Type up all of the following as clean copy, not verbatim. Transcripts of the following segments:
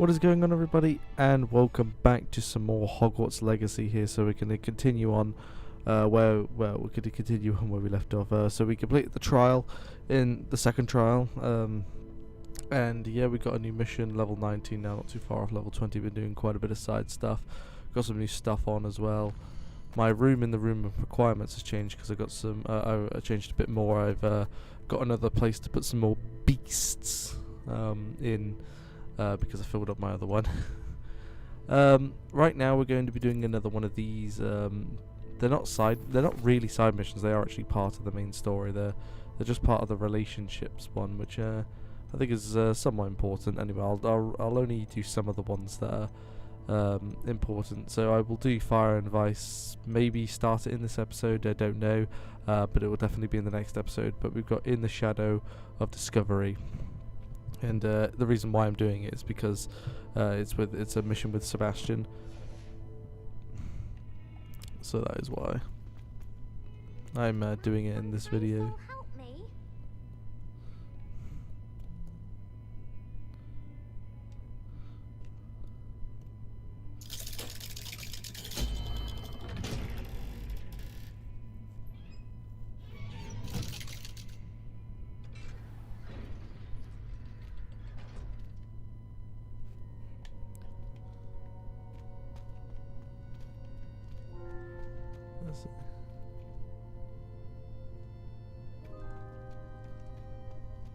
What is going on, everybody, and welcome back to some more Hogwarts Legacy here. So we're going to continue on where we left off. So we completed the trial in the second trial, and yeah, we got a new mission, level 19 now, not too far off level 20. Been doing quite a bit of side stuff, got some new stuff on as well. My room in the room of requirements has changed because I got some. I changed a bit more. I've got another place to put some more beasts in. Because I filled up my other one. Right now we're going to be doing another one of these. They're not really side missions. They are actually part of the main story. They're just part of the relationships one, which I think is somewhat important. Anyway, I'll only do some of the ones that are important. So I will do Fire and Vice. Maybe start it in this episode. I don't know, but it will definitely be in the next episode. But we've got In the Shadow of Discovery. And the reason why I'm doing it is because it's a mission with Sebastian, so that is why I'm doing it in this video.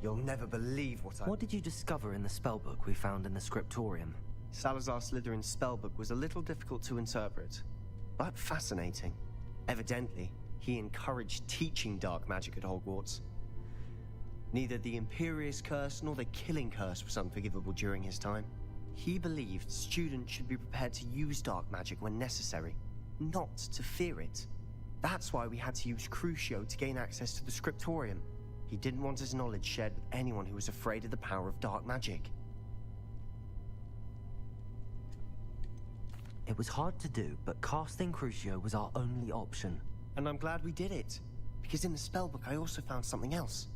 You'll never believe What did you discover in the spellbook we found in the scriptorium? Salazar Slytherin's spellbook was a little difficult to interpret, but fascinating. Evidently, he encouraged teaching dark magic at Hogwarts. Neither the Imperious Curse nor the Killing Curse was unforgivable during his time. He believed students should be prepared to use dark magic when necessary, not to fear it. That's why we had to use Crucio to gain access to the scriptorium. He didn't want his knowledge shared with anyone who was afraid of the power of dark magic. It was hard to do, but casting Crucio was our only option. And I'm glad we did it, because in the spellbook I also found something else.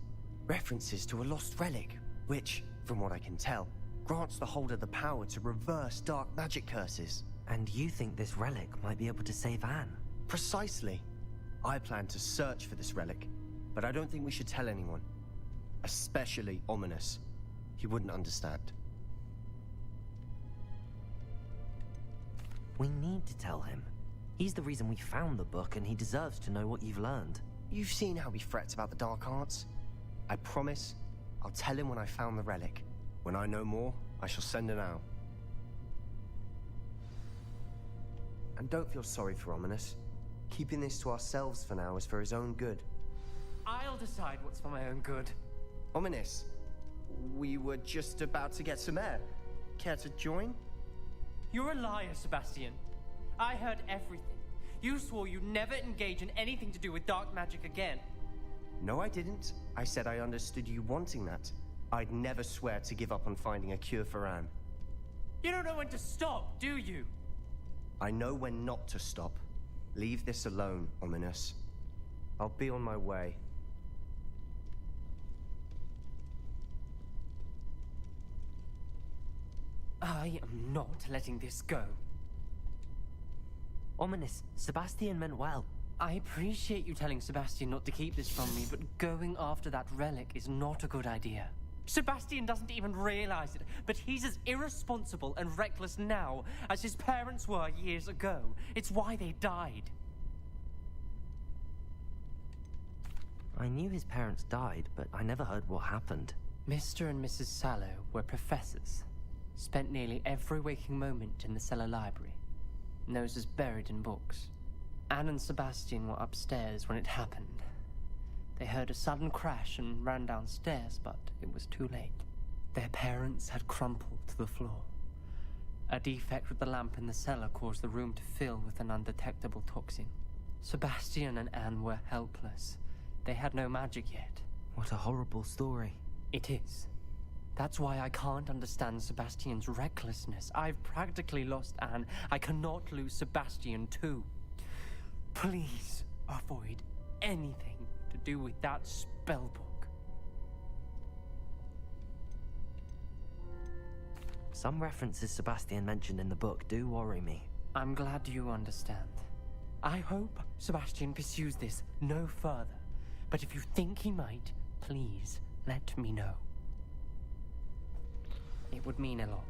References to a lost relic, which, from what I can tell, grants the holder the power to reverse dark magic curses. And you think this relic might be able to save Anne? Precisely. I plan to search for this relic, but I don't think we should tell anyone. Especially Ominous. He wouldn't understand. We need to tell him. He's the reason we found the book, and he deserves to know what you've learned. You've seen how he frets about the dark arts. I promise I'll tell him when I found the relic. When I know more, I shall send it out. And don't feel sorry for Ominous. Keeping this to ourselves for now is for his own good. I'll decide what's for my own good. Ominous, we were just about to get some air. Care to join? You're a liar, Sebastian. I heard everything. You swore you'd never engage in anything to do with dark magic again. No, I didn't. I said I understood you wanting that. I'd never swear to give up on finding a cure for Anne. You don't know when to stop, do you? I know when not to stop. Leave this alone, Ominous. I'll be on my way. I am not letting this go. Ominous, Sebastian meant well. I appreciate you telling Sebastian not to keep this from me, but going after that relic is not a good idea. Sebastian doesn't even realize it, but he's as irresponsible and reckless now as his parents were years ago. It's why they died. I knew his parents died, but I never heard what happened. Mr. and Mrs. Sallow were professors. Spent nearly every waking moment in the cellar library. Noses buried in books. Anne and Sebastian were upstairs when it happened. They heard a sudden crash and ran downstairs, but it was too late. Their parents had crumpled to the floor. A defect with the lamp in the cellar caused the room to fill with an undetectable toxin. Sebastian and Anne were helpless. They had no magic yet. What a horrible story. It is. That's why I can't understand Sebastian's recklessness. I've practically lost Anne. I cannot lose Sebastian too. Please avoid anything to do with that spellbook. Some references Sebastian mentioned in the book do worry me. I'm glad you understand. I hope Sebastian pursues this no further. But if you think he might, please let me know. It would mean a lot.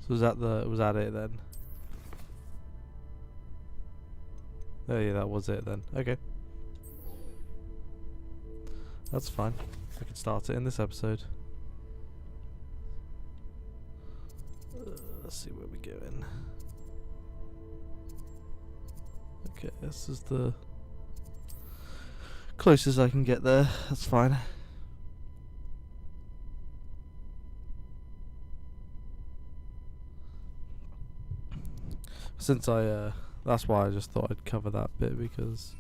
So was that it then? Oh yeah, that was it then. Okay. That's fine. I can start it in this episode. Let's see where we're going. Okay, this is the closest I can get there. That's fine. Since that's why I just thought I'd cover that bit, because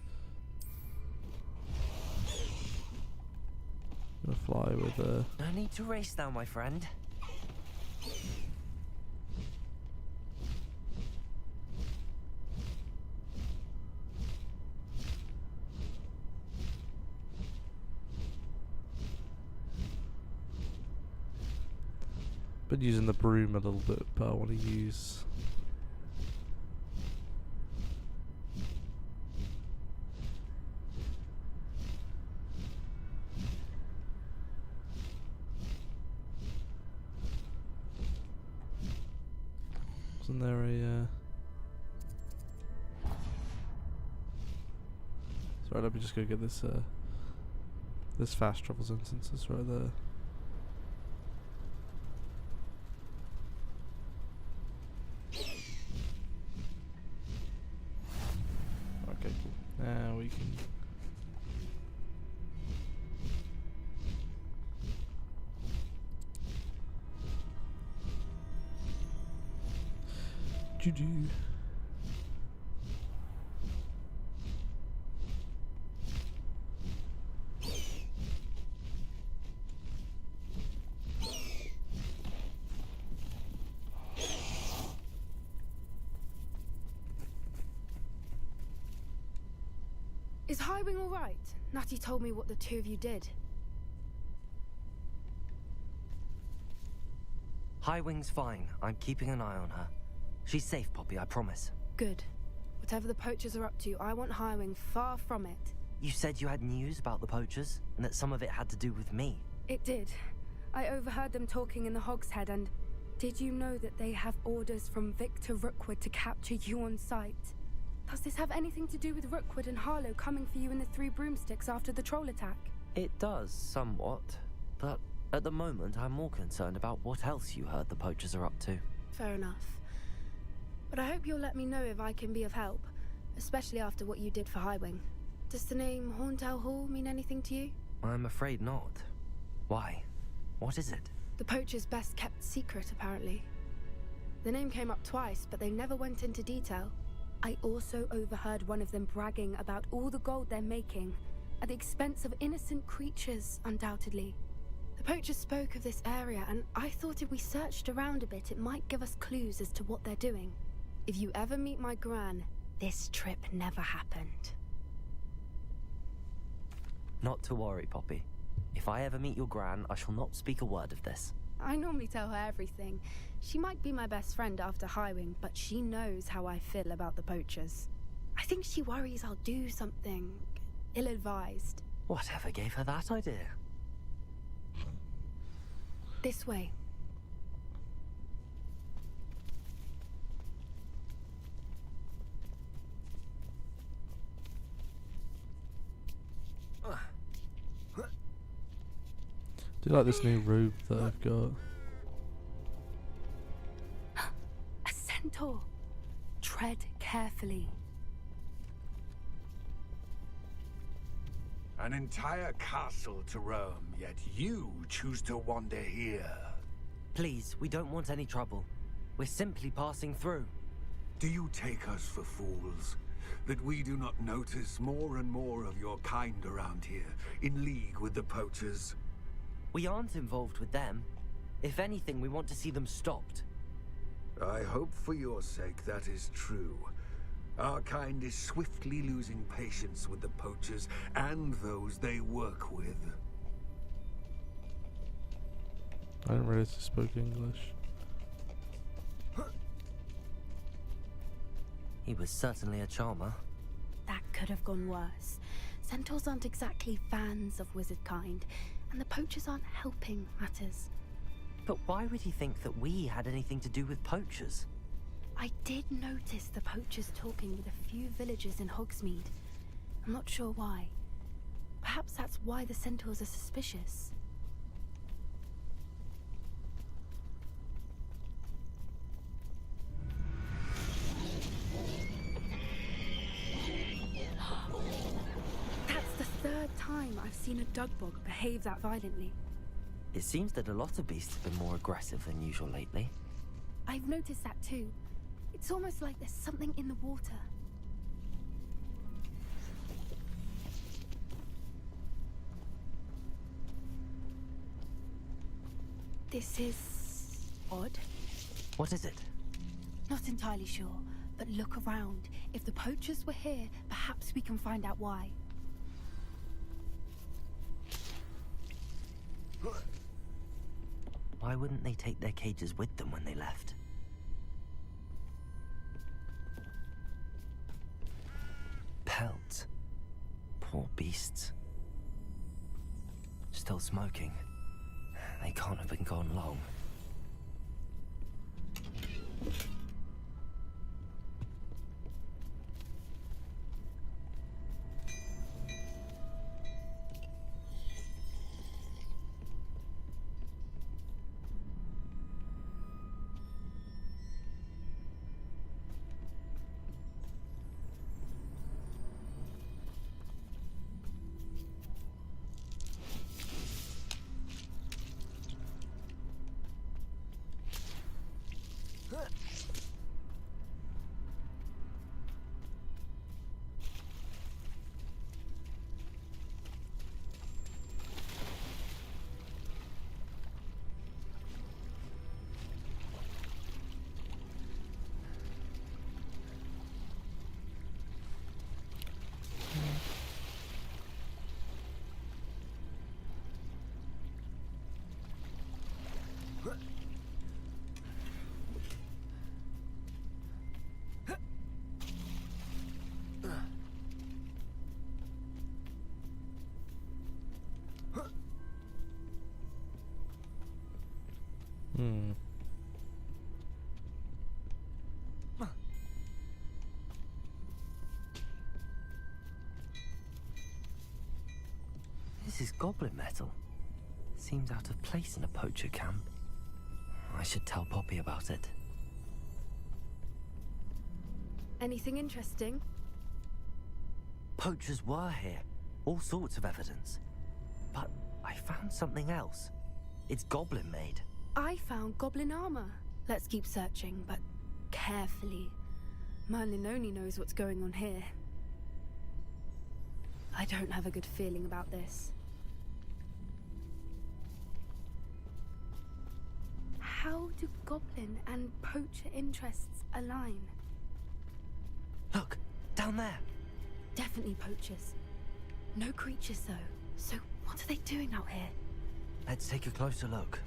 I'm gonna fly with No need to race now, my friend. been using the broom a little bit, but I want to use wasn't there a sorry, let me just go get this this fast travel instance. It's right there. Okay, cool. Now we can do. Is Highwing all right? Natty told me what the two of you did. Highwing's fine. I'm keeping an eye on her. She's safe, Poppy, I promise. Good. Whatever the poachers are up to, I want Highwing far from it. You said you had news about the poachers, and that some of it had to do with me. It did. I overheard them talking in the Hogshead, and did you know that they have orders from Victor Rookwood to capture you on sight? Does this have anything to do with Rookwood and Harlow coming for you in the Three Broomsticks after the troll attack? It does, somewhat. But at the moment, I'm more concerned about what else you heard the poachers are up to. Fair enough. But I hope you'll let me know if I can be of help, especially after what you did for Highwing. Does the name Horntail Hall mean anything to you? I'm afraid not. Why? What is it? The poachers' best kept secret, apparently. The name came up twice, but they never went into detail. I also overheard one of them bragging about all the gold they're making, at the expense of innocent creatures, undoubtedly. The poachers spoke of this area, and I thought if we searched around a bit, it might give us clues as to what they're doing. If you ever meet my gran, this trip never happened. Not to worry, Poppy. If I ever meet your gran, I shall not speak a word of this. I normally tell her everything. She might be my best friend after Highwing, but she knows how I feel about the poachers. I think she worries I'll do something ill-advised. Whatever gave her that idea? This way. Do you like this new robe that I've got? A centaur. Tread carefully. An entire castle to roam, yet you choose to wander here. Please, we don't want any trouble. We're simply passing through. Do you take us for fools? That we do not notice more and more of your kind around here, in league with the poachers? We aren't involved with them. If anything, we want to see them stopped. I hope for your sake that is true. Our kind is swiftly losing patience with the poachers and those they work with. I didn't realize he spoke English. He was certainly a charmer. That could have gone worse. Centaurs aren't exactly fans of wizard kind, and the poachers aren't helping matters. But why would he think that we had anything to do with poachers? I did notice the poachers talking with a few villagers in Hogsmeade. I'm not sure why. Perhaps that's why the centaurs are suspicious. That's the third time I've seen a dugbog behave that violently. It seems that a lot of beasts have been more aggressive than usual lately. I've noticed that too. It's almost like there's something in the water. This is odd. What is it? Not entirely sure, but look around. If the poachers were here, perhaps we can find out why. Why wouldn't they take their cages with them when they left? Pelts. Poor beasts. Still smoking. They can't have been gone long. This is goblin metal. Seems out of place in a poacher camp. I should tell Poppy about it. Anything interesting? Poachers were here. All sorts of evidence. But I found something else. It's goblin made. I found goblin armor. Let's keep searching, but carefully. Merlin only knows what's going on here. I don't have a good feeling about this. How do goblin and poacher interests align? Look, down there. Definitely poachers. No creatures though. So what are they doing out here? Let's take a closer look.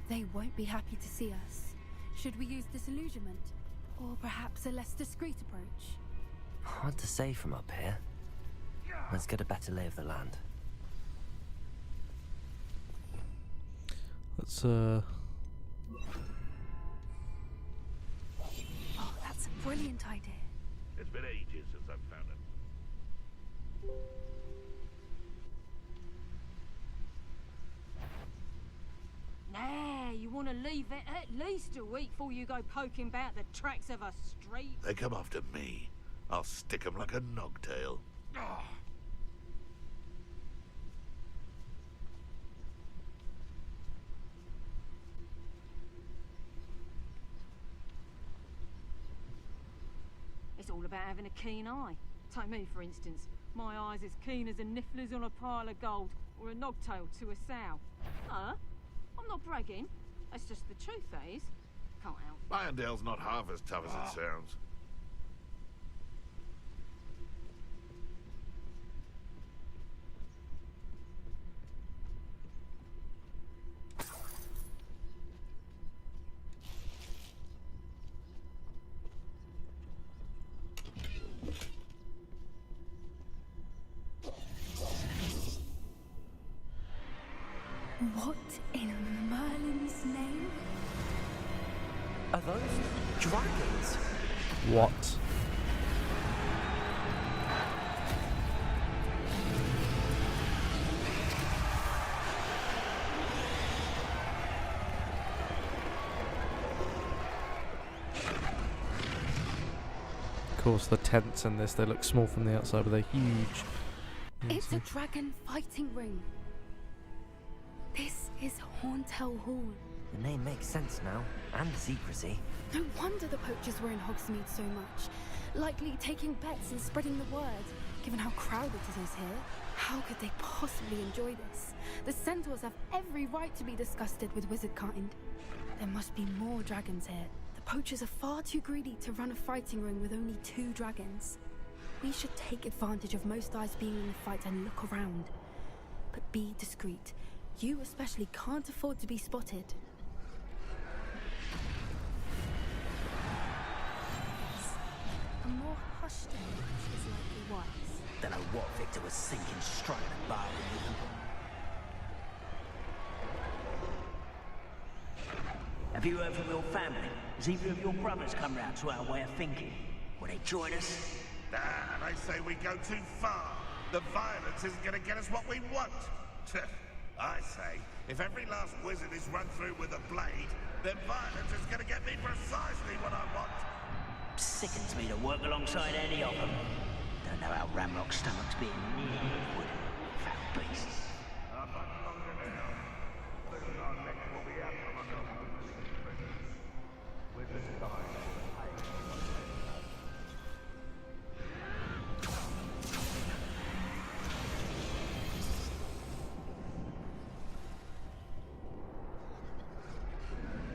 They won't be happy to see us. Should we use disillusionment? Or perhaps a less discreet approach? Hard to say from up here. Let's get a better lay of the land. Let's Oh, that's a brilliant idea. It's been ages since I've found it. Nah, you want to leave it at least a week before you go poking about the tracks of a street. They come after me. I'll stick 'em like a nogtail. It's all about having a keen eye. Take me, for instance. My eye's as keen as a niffler's on a pile of gold, or a nogtail to a sow. Huh? I'm not bragging. That's just the truth, that is. Can't help. Irondale's not half as tough as it sounds. What in Merlin's name? Are those dragons? What? Of course, the tents in this, they look small from the outside, but they're huge. It's a dragon fighting ring. This is Walkthough Hall. The name makes sense now, and the secrecy. No wonder the poachers were in Hogsmeade so much. Likely taking bets and spreading the word, given how crowded it is here. How could they possibly enjoy this? The centaurs have every right to be disgusted with wizard kind. There must be more dragons here. The poachers are far too greedy to run a fighting ring with only 2 dragons. We should take advantage of most eyes being in the fight and look around. But be discreet. You especially can't afford to be spotted. A more hushed approach is likely wise. Don't know what Victor was thinking, striking a bargain with them. Have you heard from your family? Has either of your brothers come round to our way of thinking? Will they join us? Nah, they say we go too far. The violence isn't going to get us what we want. I say, if every last wizard is run through with a blade, then violence is going to get me precisely what I want. Sickens me to work alongside any of them. Don't know how Ramrock's stomach's being near wood. Foul beasts.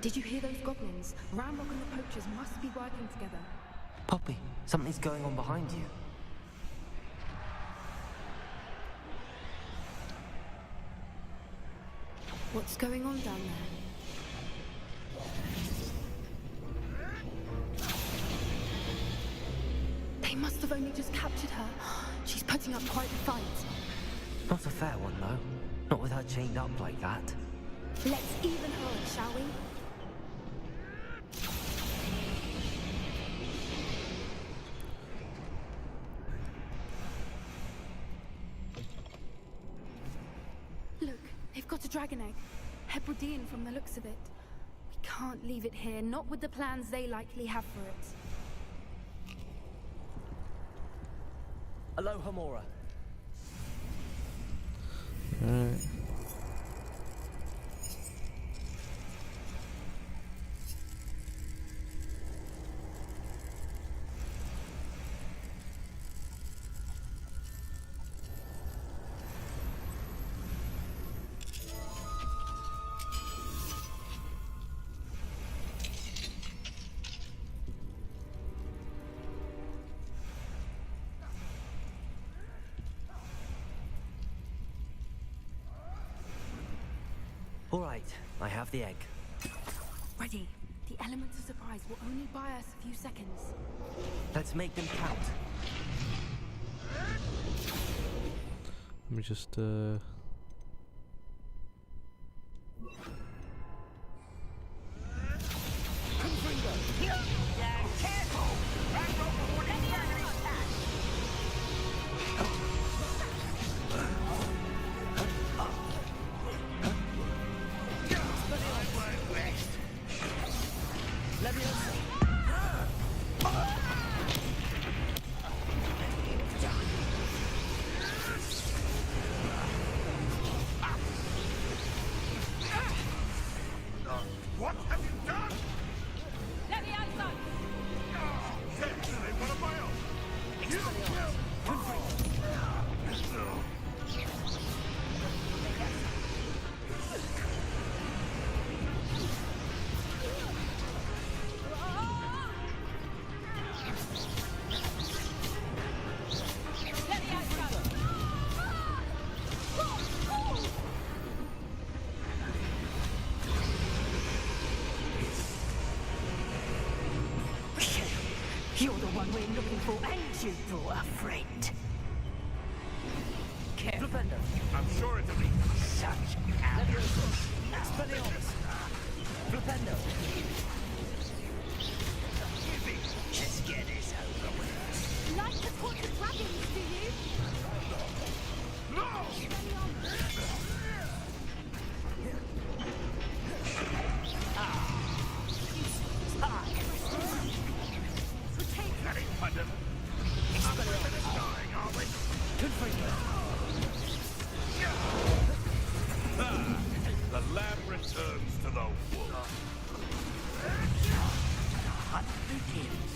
Did you hear those goblins? Ramrock and the poachers must be working together. Poppy, something's going on behind you. What's going on down there? They must have only just captured her. She's putting up quite a fight. Not a fair one, though. Not with her chained up like that. Let's even her, shall we? Look, they've got a dragon egg. Hebridean from the looks of it. We can't leave it here, not with the plans they likely have for it. Aloha, Mora. Alright. All right, I have the egg. Ready. The elements of surprise will only buy us a few seconds. Let's make them count. Let me just What have you done? Let me outside! Essentially, one of my own. You're the one we're looking for, and you brought a friend. Careful. I'm sure it'll be Such Expelliarmus. Flipendo. Just get this over with. Like the tortured dragons, do you? Let it pardon. Everybody's dying, are we? Good for you. The lamb returns to the wolf. Hunt begins.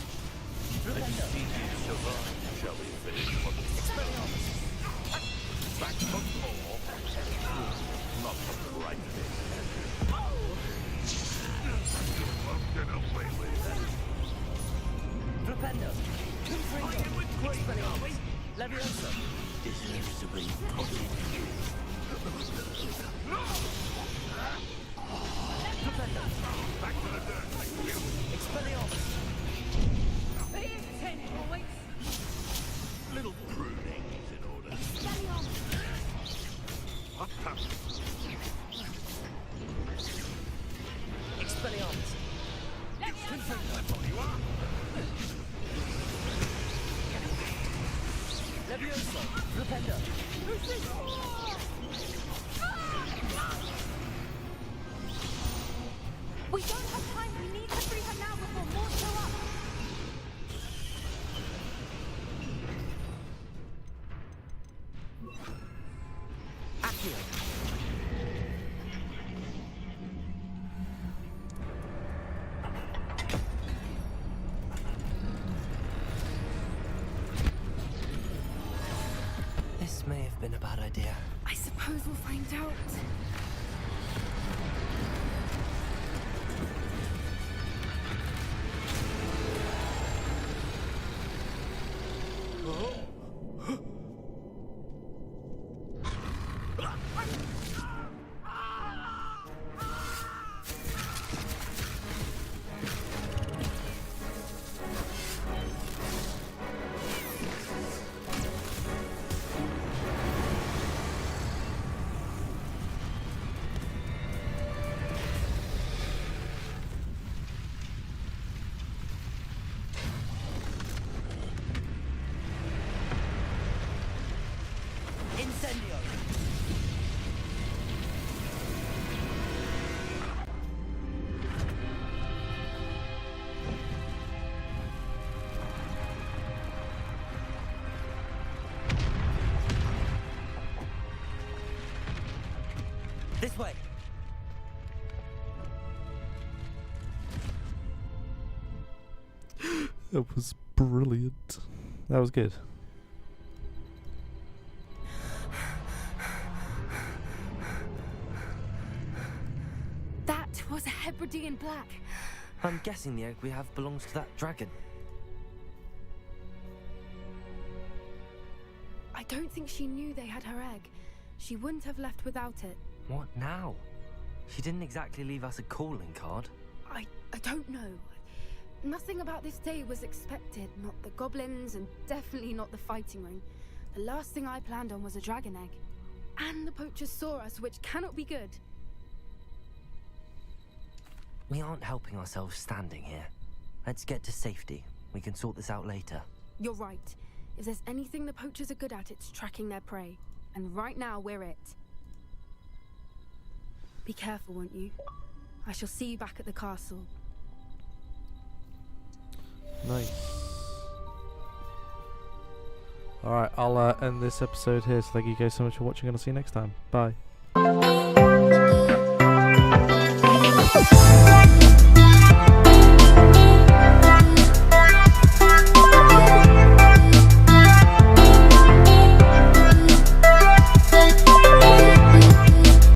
Let's see you survive, shall we finish what back for more. Not the right thing. You won't get away with it. Flipendo. Expelliarmus. Leviosa. Deserves to be put in you. Flipendo. Back to the dirt, thank you. Expelliarmus. Be intent, boys. Little pruning is in order. What happened? Expelliarmus. That's all you are. Leviosa. Flipendo. We don't have time. We need to free her now before more show up. Accio. This may have been a bad idea. I suppose we'll find out. Incendio. This way. That was brilliant. That was good. That was a Hebridean black. I'm guessing the egg we have belongs to that dragon. I don't think she knew they had her egg. She wouldn't have left without it. What now? She didn't exactly leave us a calling card. I don't know. Nothing about this day was expected. Not the goblins, and definitely not the fighting ring. The last thing I planned on was a dragon egg. And the poachers saw us, which cannot be good. We aren't helping ourselves standing here. Let's get to safety. We can sort this out later. You're right. If there's anything the poachers are good at, it's tracking their prey. And right now, we're it. Be careful, won't you? I shall see you back at the castle. Nice. Alright, I'll end this episode here, so thank you guys so much for watching, and I'll see you next time. Bye.